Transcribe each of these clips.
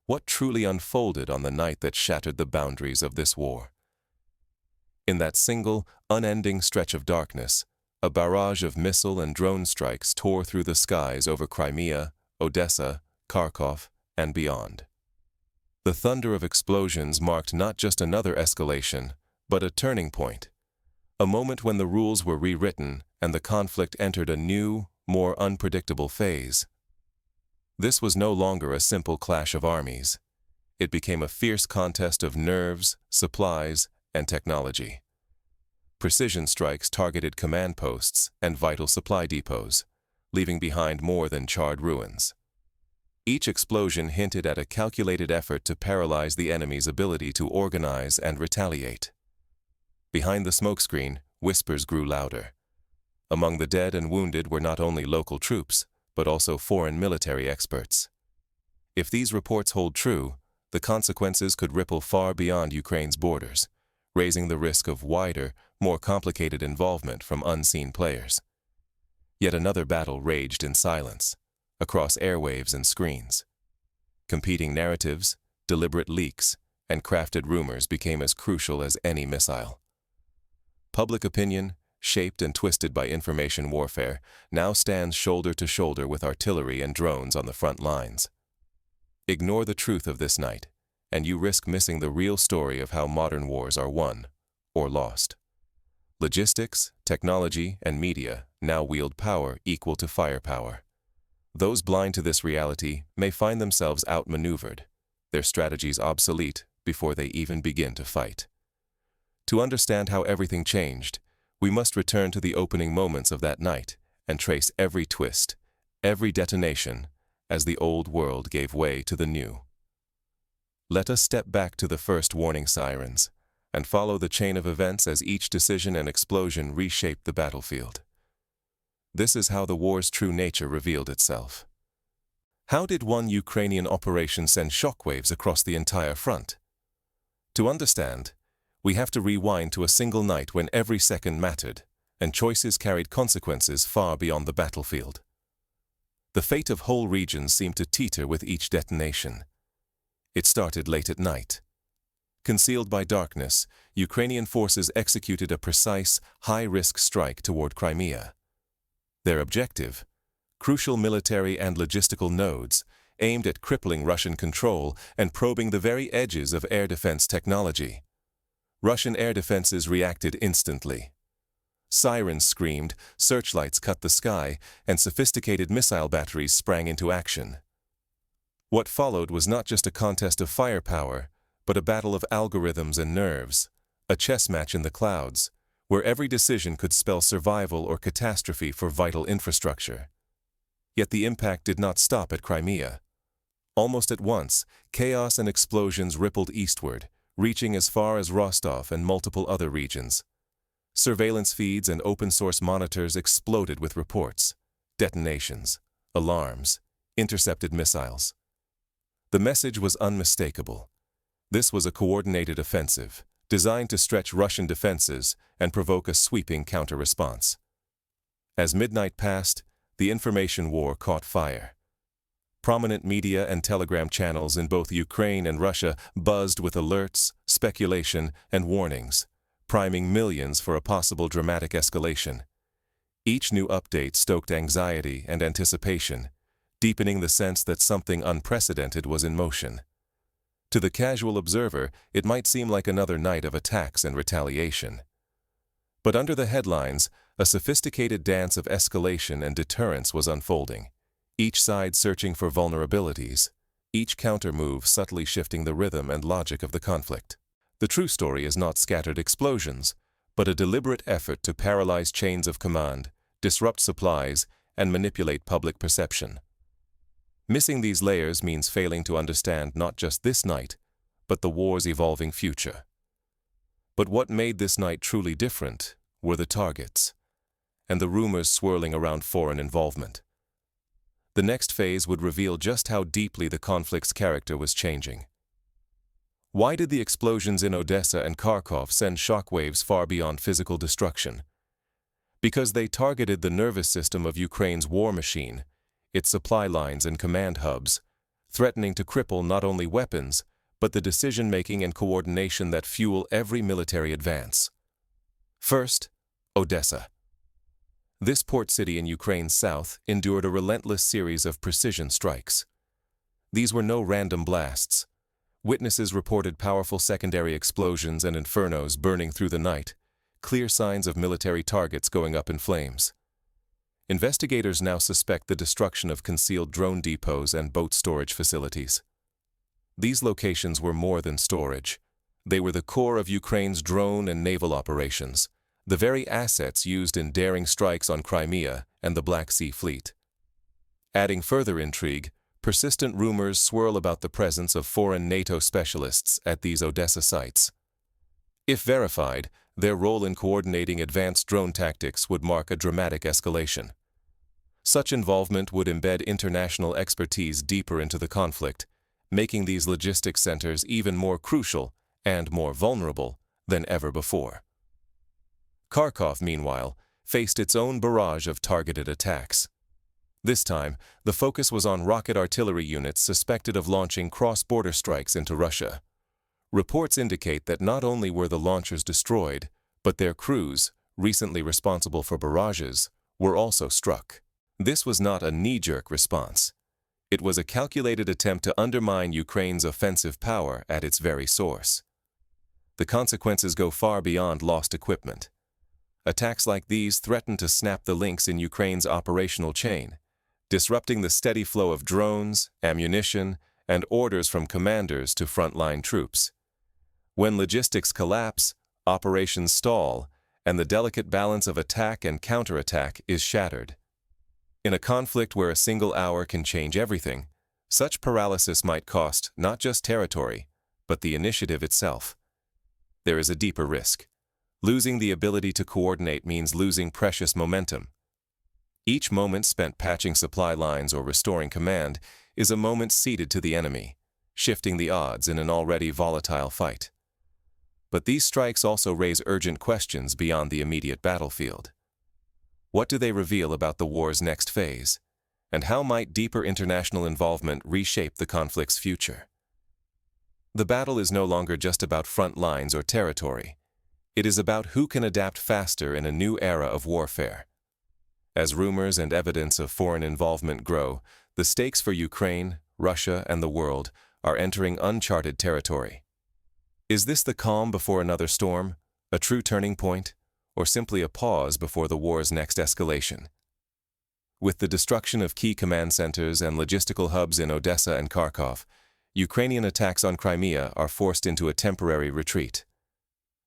what truly unfolded on the night that shattered the boundaries of this war. In that single, unending stretch of darkness, a barrage of missile and drone strikes tore through the skies over Crimea, Odessa, Kharkov, and beyond. The thunder of explosions marked not just another escalation, but a turning point, a moment when the rules were rewritten and the conflict entered a new, more unpredictable phase. This was no longer a simple clash of armies. It became a fierce contest of nerves, supplies, and technology. Precision strikes targeted command posts and vital supply depots, leaving behind more than charred ruins. Each explosion hinted at a calculated effort to paralyze the enemy's ability to organize and retaliate. Behind the smokescreen, whispers grew louder. Among the dead and wounded were not only local troops, but also foreign military experts. If these reports hold true, the consequences could ripple far beyond Ukraine's borders, raising the risk of wider, more complicated involvement from unseen players. Yet another battle raged in silence, across airwaves and screens. Competing narratives, deliberate leaks, and crafted rumors became as crucial as any missile. Public opinion, shaped and twisted by information warfare, now stands shoulder to shoulder with artillery and drones on the front lines. Ignore the truth of this night, and you risk missing the real story of how modern wars are won or lost. Logistics, technology, and media now wield power equal to firepower. Those blind to this reality may find themselves outmaneuvered, their strategies obsolete before they even begin to fight. To understand how everything changed, we must return to the opening moments of that night and trace every twist, every detonation, as the old world gave way to the new. Let us step back to the first warning sirens and follow the chain of events as each decision and explosion reshaped the battlefield. This is how the war's true nature revealed itself. How did one Ukrainian operation send shockwaves across the entire front? To understand, we have to rewind to a single night when every second mattered, and choices carried consequences far beyond the battlefield. The fate of whole regions seemed to teeter with each detonation. It started late at night. Concealed by darkness, Ukrainian forces executed a precise, high-risk strike toward Crimea. Their objective, crucial military and logistical nodes, aimed at crippling Russian control and probing the very edges of air defense technology. Russian air defenses reacted instantly. Sirens screamed, searchlights cut the sky, and sophisticated missile batteries sprang into action. What followed was not just a contest of firepower, but a battle of algorithms and nerves, a chess match in the clouds, where every decision could spell survival or catastrophe for vital infrastructure. Yet the impact did not stop at Crimea. Almost at once, chaos and explosions rippled eastward, reaching as far as Rostov and multiple other regions. Surveillance feeds and open-source monitors exploded with reports, detonations, alarms, intercepted missiles. The message was unmistakable. This was a coordinated offensive, designed to stretch Russian defenses and provoke a sweeping counter-response. As midnight passed, the information war caught fire. Prominent media and telegram channels in both Ukraine and Russia buzzed with alerts, speculation, and warnings, priming millions for a possible dramatic escalation. Each new update stoked anxiety and anticipation, deepening the sense that something unprecedented was in motion. To the casual observer, it might seem like another night of attacks and retaliation. But under the headlines, a sophisticated dance of escalation and deterrence was unfolding, each side searching for vulnerabilities, each counter-move subtly shifting the rhythm and logic of the conflict. The true story is not scattered explosions, but a deliberate effort to paralyze chains of command, disrupt supplies, and manipulate public perception. Missing these layers means failing to understand not just this night, but the war's evolving future. But what made this night truly different were the targets, and the rumors swirling around foreign involvement. The next phase would reveal just how deeply the conflict's character was changing. Why did the explosions in Odessa and Kharkov send shockwaves far beyond physical destruction? Because they targeted the nervous system of Ukraine's war machine, its supply lines and command hubs, threatening to cripple not only weapons, but the decision-making and coordination that fuel every military advance. First, Odessa. This port city in Ukraine's south endured a relentless series of precision strikes. These were no random blasts. Witnesses reported powerful secondary explosions and infernos burning through the night, clear signs of military targets going up in flames. Investigators now suspect the destruction of concealed drone depots and boat storage facilities. These locations were more than storage. They were the core of Ukraine's drone and naval operations, the very assets used in daring strikes on Crimea and the Black Sea Fleet. Adding further intrigue, persistent rumors swirl about the presence of foreign NATO specialists at these Odessa sites. If verified, their role in coordinating advanced drone tactics would mark a dramatic escalation. Such involvement would embed international expertise deeper into the conflict, making these logistics centers even more crucial and more vulnerable than ever before. Kharkov, meanwhile, faced its own barrage of targeted attacks. This time, the focus was on rocket artillery units suspected of launching cross-border strikes into Russia. Reports indicate that not only were the launchers destroyed, but their crews, recently responsible for barrages, were also struck. This was not a knee-jerk response. It was a calculated attempt to undermine Ukraine's offensive power at its very source. The consequences go far beyond lost equipment. Attacks like these threaten to snap the links in Ukraine's operational chain, disrupting the steady flow of drones, ammunition, and orders from commanders to frontline troops. When logistics collapse, operations stall, and the delicate balance of attack and counterattack is shattered. In a conflict where a single hour can change everything, such paralysis might cost not just territory, but the initiative itself. There is a deeper risk. Losing the ability to coordinate means losing precious momentum. Each moment spent patching supply lines or restoring command is a moment ceded to the enemy, shifting the odds in an already volatile fight. But these strikes also raise urgent questions beyond the immediate battlefield. What do they reveal about the war's next phase? And how might deeper international involvement reshape the conflict's future? The battle is no longer just about front lines or territory. It is about who can adapt faster in a new era of warfare. As rumors and evidence of foreign involvement grow, the stakes for Ukraine, Russia, and the world are entering uncharted territory. Is this the calm before another storm, a true turning point, or simply a pause before the war's next escalation? With the destruction of key command centers and logistical hubs in Odessa and Kharkov, Ukrainian attacks on Crimea are forced into a temporary retreat.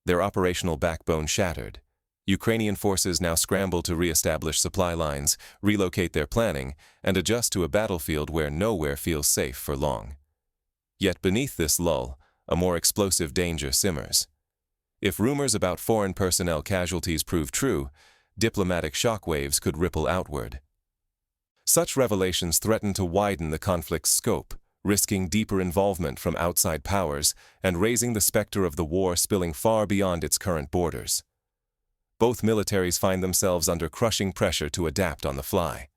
Their operational backbone shattered, Ukrainian forces now scramble to re-establish supply lines, relocate their planning, and adjust to a battlefield where nowhere feels safe for long. Yet beneath this lull, a more explosive danger simmers. If rumors about foreign personnel casualties prove true, diplomatic shockwaves could ripple outward. Such revelations threaten to widen the conflict's scope, risking deeper involvement from outside powers and raising the specter of the war spilling far beyond its current borders. Both militaries find themselves under crushing pressure to adapt on the fly.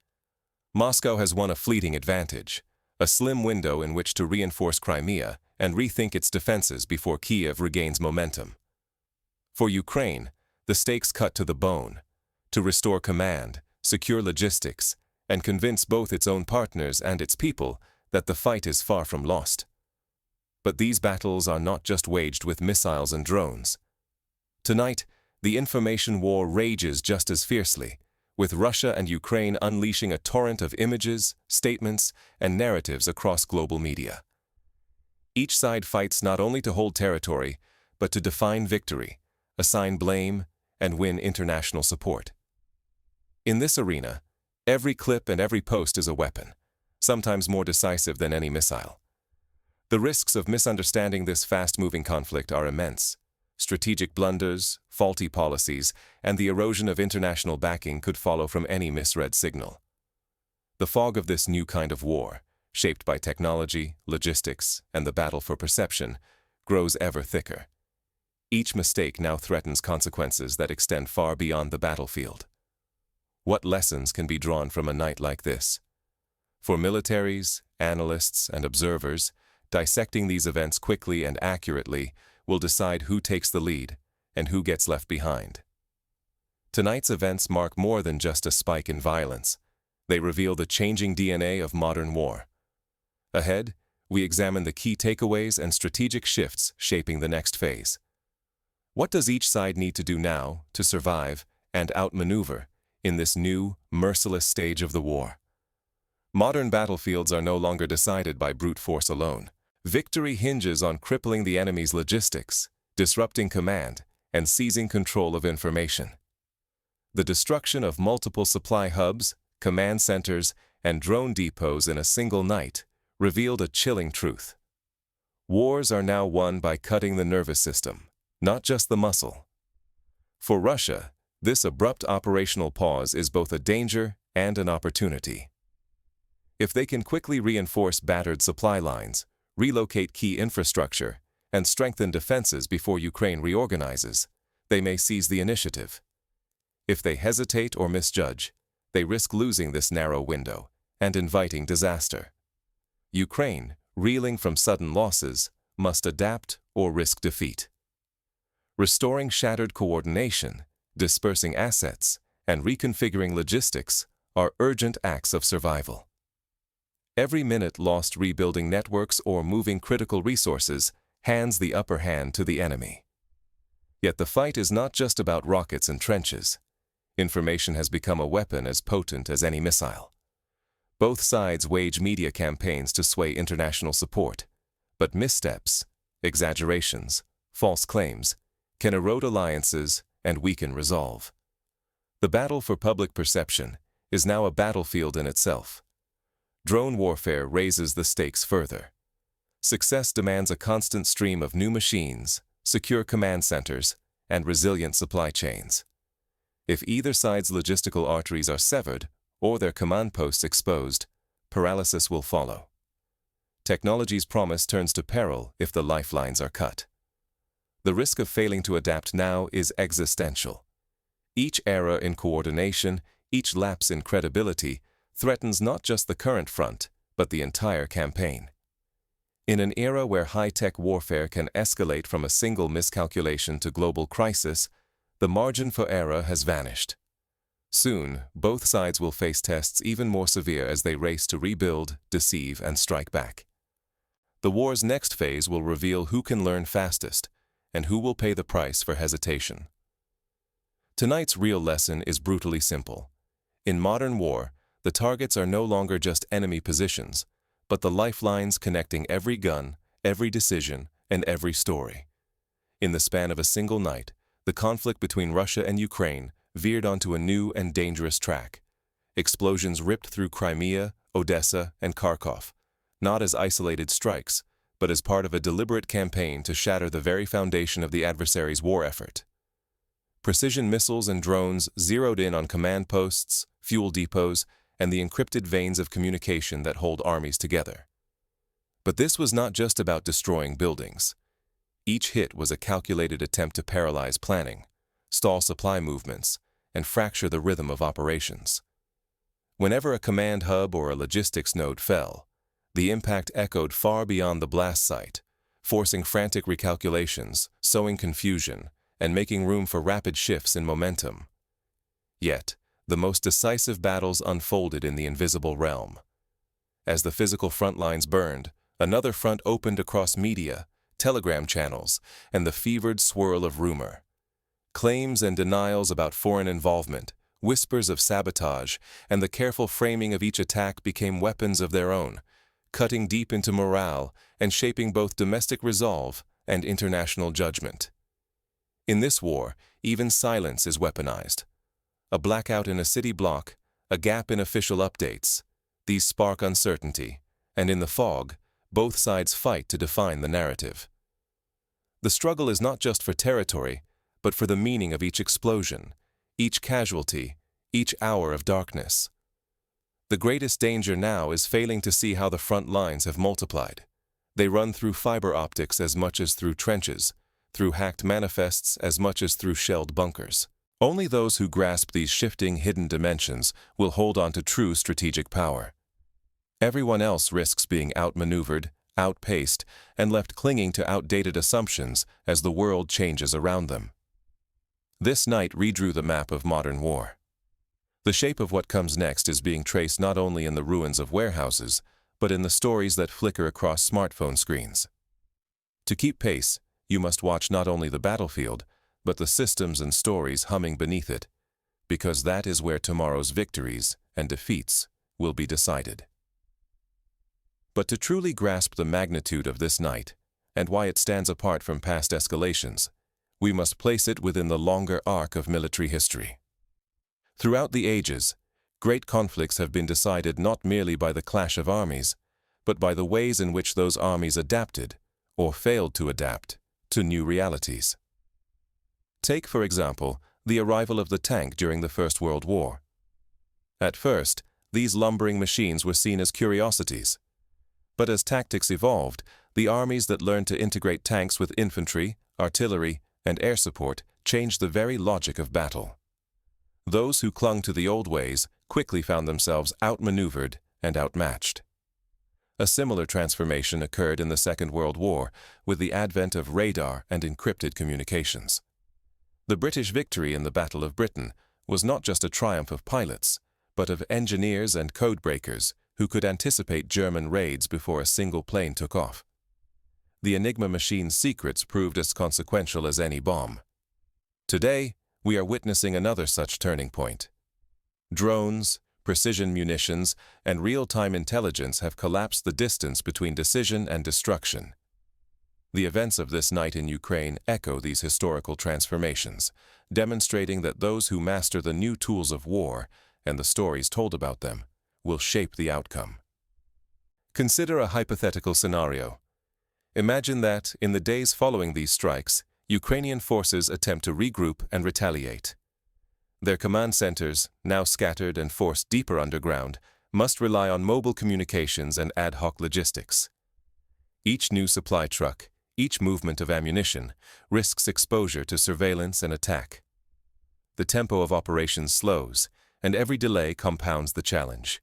Moscow has won a fleeting advantage, a slim window in which to reinforce Crimea and rethink its defenses before Kiev regains momentum. For Ukraine, the stakes cut to the bone, to restore command, secure logistics, and convince both its own partners and its people that the fight is far from lost. But these battles are not just waged with missiles and drones. Tonight, the information war rages just as fiercely, with Russia and Ukraine unleashing a torrent of images, statements, and narratives across global media. Each side fights not only to hold territory, but to define victory, assign blame, and win international support. In this arena, every clip and every post is a weapon, sometimes more decisive than any missile. The risks of misunderstanding this fast-moving conflict are immense. Strategic blunders, faulty policies, and the erosion of international backing could follow from any misread signal. The fog of this new kind of war, shaped by technology, logistics, and the battle for perception, grows ever thicker. Each mistake now threatens consequences that extend far beyond the battlefield. What lessons can be drawn from a night like this? For militaries, analysts, and observers, dissecting these events quickly and accurately will decide who takes the lead and who gets left behind. Tonight's events mark more than just a spike in violence. They reveal the changing DNA of modern war. Ahead, we examine the key takeaways and strategic shifts shaping the next phase. What does each side need to do now to survive and outmaneuver in this new, merciless stage of the war? Modern battlefields are no longer decided by brute force alone. Victory hinges on crippling the enemy's logistics, disrupting command, and seizing control of information. The destruction of multiple supply hubs, command centers, and drone depots in a single night revealed a chilling truth. Wars are now won by cutting the nervous system, not just the muscle. For Russia, this abrupt operational pause is both a danger and an opportunity. If they can quickly reinforce battered supply lines, relocate key infrastructure, and strengthen defenses before Ukraine reorganizes, they may seize the initiative. If they hesitate or misjudge, they risk losing this narrow window and inviting disaster. Ukraine, reeling from sudden losses, must adapt or risk defeat. Restoring shattered coordination, dispersing assets, and reconfiguring logistics are urgent acts of survival. Every minute lost rebuilding networks or moving critical resources hands the upper hand to the enemy. Yet the fight is not just about rockets and trenches. Information has become a weapon as potent as any missile. Both sides wage media campaigns to sway international support, but missteps, exaggerations, false claims can erode alliances and weaken resolve. The battle for public perception is now a battlefield in itself. Drone warfare raises the stakes further. Success demands a constant stream of new machines, secure command centers, and resilient supply chains. If either side's logistical arteries are severed or their command posts exposed, paralysis will follow. Technology's promise turns to peril if the lifelines are cut. The risk of failing to adapt now is existential. Each error in coordination, each lapse in credibility, threatens not just the current front, but the entire campaign. In an era where high-tech warfare can escalate from a single miscalculation to global crisis, the margin for error has vanished. Soon, both sides will face tests even more severe as they race to rebuild, deceive, and strike back. The war's next phase will reveal who can learn fastest and who will pay the price for hesitation. Tonight's real lesson is brutally simple. In modern war, the targets are no longer just enemy positions, but the lifelines connecting every gun, every decision, and every story. In the span of a single night, the conflict between Russia and Ukraine veered onto a new and dangerous track. Explosions ripped through Crimea, Odessa, and Kharkov, not as isolated strikes, but as part of a deliberate campaign to shatter the very foundation of the adversary's war effort. Precision missiles and drones zeroed in on command posts, fuel depots, and the encrypted veins of communication that hold armies together. But this was not just about destroying buildings. Each hit was a calculated attempt to paralyze planning, stall supply movements, and fracture the rhythm of operations. Whenever a command hub or a logistics node fell, the impact echoed far beyond the blast site, forcing frantic recalculations, sowing confusion, and making room for rapid shifts in momentum. Yet, the most decisive battles unfolded in the invisible realm. As the physical front lines burned, another front opened across media, telegram channels, and the fevered swirl of rumor. Claims and denials about foreign involvement, whispers of sabotage, and the careful framing of each attack became weapons of their own, cutting deep into morale and shaping both domestic resolve and international judgment. In this war, even silence is weaponized. A blackout in a city block, a gap in official updates. These spark uncertainty, and in the fog, both sides fight to define the narrative. The struggle is not just for territory, but for the meaning of each explosion, each casualty, each hour of darkness. The greatest danger now is failing to see how the front lines have multiplied. They run through fiber optics as much as through trenches, through hacked manifests as much as through shelled bunkers. Only those who grasp these shifting hidden dimensions will hold on to true strategic power. Everyone else risks being outmaneuvered, outpaced, and left clinging to outdated assumptions as the world changes around them. This night redrew the map of modern war. The shape of what comes next is being traced not only in the ruins of warehouses, but in the stories that flicker across smartphone screens. To keep pace, you must watch not only the battlefield, but the systems and stories humming beneath it, because that is where tomorrow's victories and defeats will be decided. But to truly grasp the magnitude of this night, and why it stands apart from past escalations, we must place it within the longer arc of military history. Throughout the ages, great conflicts have been decided not merely by the clash of armies, but by the ways in which those armies adapted, or failed to adapt, to new realities. Take, for example, the arrival of the tank during the First World War. At first, these lumbering machines were seen as curiosities. But as tactics evolved, the armies that learned to integrate tanks with infantry, artillery, and air support changed the very logic of battle. Those who clung to the old ways quickly found themselves outmaneuvered and outmatched. A similar transformation occurred in the Second World War with the advent of radar and encrypted communications. The British victory in the Battle of Britain was not just a triumph of pilots, but of engineers and codebreakers who could anticipate German raids before a single plane took off. The Enigma machine's secrets proved as consequential as any bomb. Today, we are witnessing another such turning point. Drones, precision munitions, and real-time intelligence have collapsed the distance between decision and destruction. The events of this night in Ukraine echo these historical transformations, demonstrating that those who master the new tools of war and the stories told about them will shape the outcome. Consider a hypothetical scenario. Imagine that, in the days following these strikes, Ukrainian forces attempt to regroup and retaliate. Their command centers, now scattered and forced deeper underground, must rely on mobile communications and ad hoc logistics. Each new supply truck, each movement of ammunition, risks exposure to surveillance and attack. The tempo of operations slows, and every delay compounds the challenge.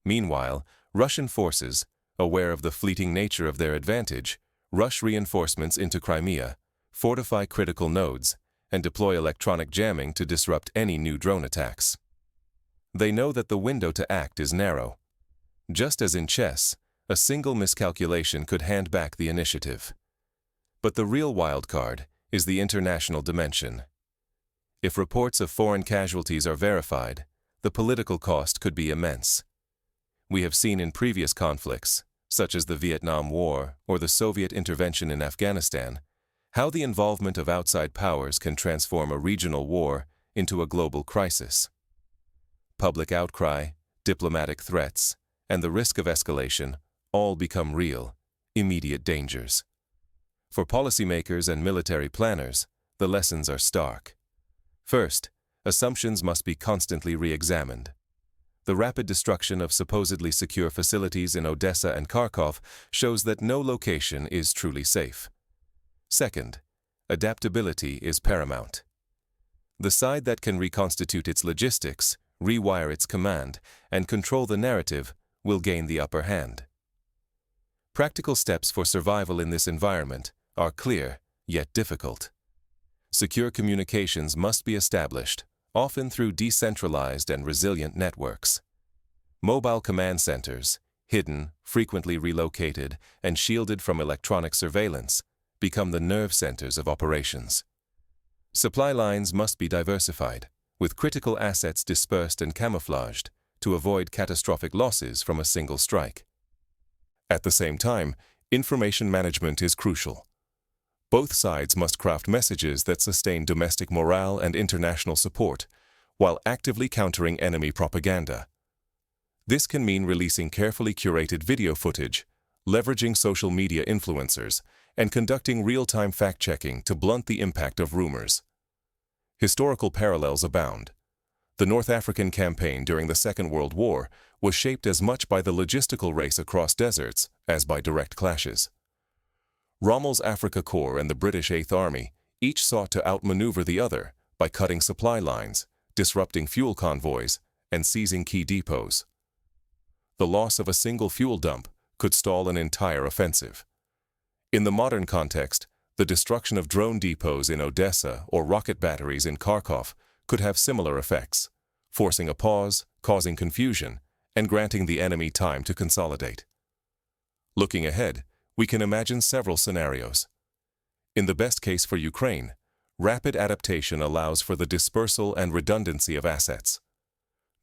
Meanwhile, Russian forces, aware of the fleeting nature of their advantage, rush reinforcements into Crimea, fortify critical nodes, and deploy electronic jamming to disrupt any new drone attacks. They know that the window to act is narrow. Just as in chess, a single miscalculation could hand back the initiative. But the real wildcard is the international dimension. If reports of foreign casualties are verified, the political cost could be immense. We have seen in previous conflicts, such as the Vietnam War or the Soviet intervention in Afghanistan, how the involvement of outside powers can transform a regional war into a global crisis. Public outcry, diplomatic threats, and the risk of escalation all become real, immediate dangers. For policymakers and military planners, the lessons are stark. First, assumptions must be constantly re-examined. The rapid destruction of supposedly secure facilities in Odessa and Kharkov shows that no location is truly safe. Second, adaptability is paramount. The side that can reconstitute its logistics, rewire its command, and control the narrative will gain the upper hand. Practical steps for survival in this environment are clear, yet difficult. Secure communications must be established, often through decentralized and resilient networks. Mobile command centers, hidden, frequently relocated, and shielded from electronic surveillance, become the nerve centers of operations. Supply lines must be diversified, with critical assets dispersed and camouflaged to avoid catastrophic losses from a single strike. At the same time, information management is crucial. Both sides must craft messages that sustain domestic morale and international support, while actively countering enemy propaganda. This can mean releasing carefully curated video footage, leveraging social media influencers, and conducting real-time fact-checking to blunt the impact of rumors. Historical parallels abound. The North African campaign during the Second World War was shaped as much by the logistical race across deserts as by direct clashes. Rommel's Africa Corps and the British Eighth Army each sought to outmaneuver the other by cutting supply lines, disrupting fuel convoys, and seizing key depots. the loss of a single fuel dump could stall an entire offensive. In the modern context, the destruction of drone depots in Odessa or rocket batteries in Kharkov could have similar effects, forcing a pause, causing confusion, and granting the enemy time to consolidate. Looking ahead, we can imagine several scenarios. In the best case for Ukraine, rapid adaptation allows for the dispersal and redundancy of assets.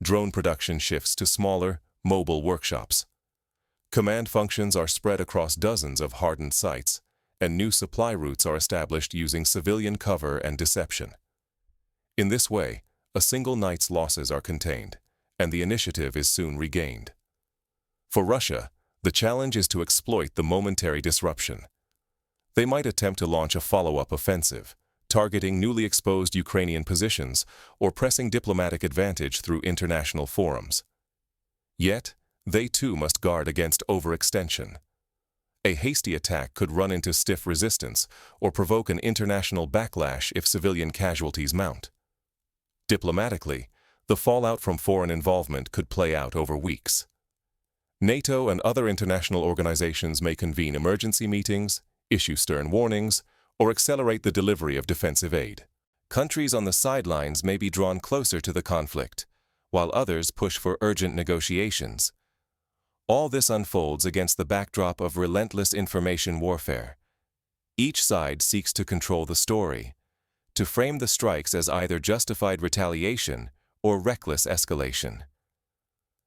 Drone production shifts to smaller, mobile workshops. Command functions are spread across dozens of hardened sites, and new supply routes are established using civilian cover and deception. In this way, a single night's losses are contained, and the initiative is soon regained. For Russia, the challenge is to exploit the momentary disruption. They might attempt to launch a follow-up offensive, targeting newly exposed Ukrainian positions or pressing diplomatic advantage through international forums. Yet, they too must guard against overextension. A hasty attack could run into stiff resistance or provoke an international backlash if civilian casualties mount. Diplomatically, the fallout from foreign involvement could play out over weeks. NATO and other international organizations may convene emergency meetings, issue stern warnings, or accelerate the delivery of defensive aid. Countries on the sidelines may be drawn closer to the conflict, while others push for urgent negotiations. All this unfolds against the backdrop of relentless information warfare. Each side seeks to control the story, to frame the strikes as either justified retaliation or reckless escalation.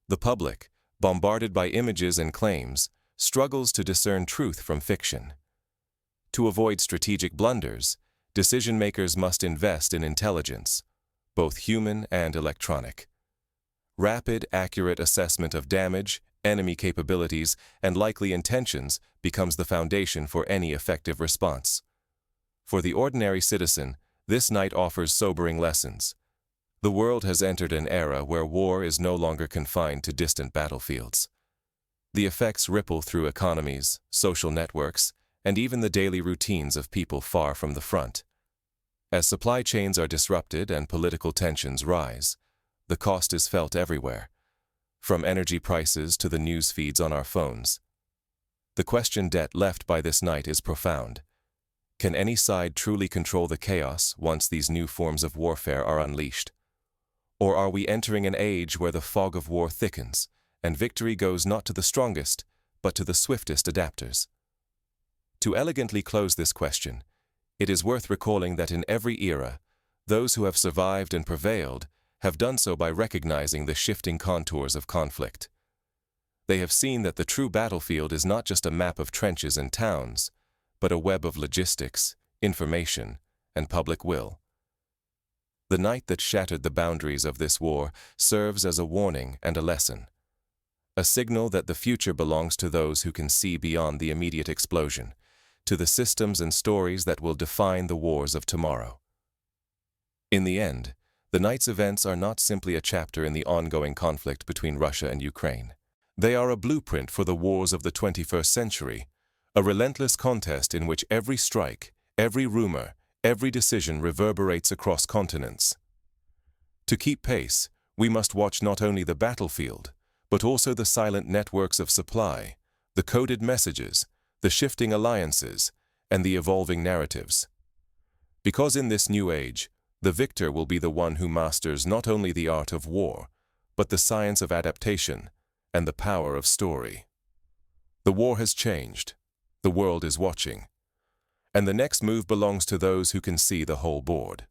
The public, bombarded by images and claims, struggles to discern truth from fiction. To avoid strategic blunders, decision-makers must invest in intelligence, both human and electronic. Rapid, accurate assessment of damage, enemy capabilities, and likely intentions becomes the foundation for any effective response. For the ordinary citizen, this night offers sobering lessons. The world has entered an era where war is no longer confined to distant battlefields. The effects ripple through economies, social networks, and even the daily routines of people far from the front. As supply chains are disrupted and political tensions rise, the cost is felt everywhere, from energy prices to the news feeds on our phones. The question debt left by this night is profound. Can any side truly control the chaos once these new forms of warfare are unleashed? Or are we entering an age where the fog of war thickens, and victory goes not to the strongest, but to the swiftest adapters? To elegantly close this question, it is worth recalling that in every era, those who have survived and prevailed have done so by recognizing the shifting contours of conflict. They have seen that the true battlefield is not just a map of trenches and towns, but a web of logistics, information, and public will. The night that shattered the boundaries of this war serves as a warning and a lesson, a signal that the future belongs to those who can see beyond the immediate explosion, to the systems and stories that will define the wars of tomorrow. In the end, the night's events are not simply a chapter in the ongoing conflict between Russia and Ukraine. They are a blueprint for the wars of the 21st century, a relentless contest in which every strike, every rumor, every decision reverberates across continents. To keep pace, we must watch not only the battlefield, but also the silent networks of supply, the coded messages, the shifting alliances, and the evolving narratives. Because in this new age, the victor will be the one who masters not only the art of war, but the science of adaptation and the power of story. The war has changed. The world is watching. And the next move belongs to those who can see the whole board.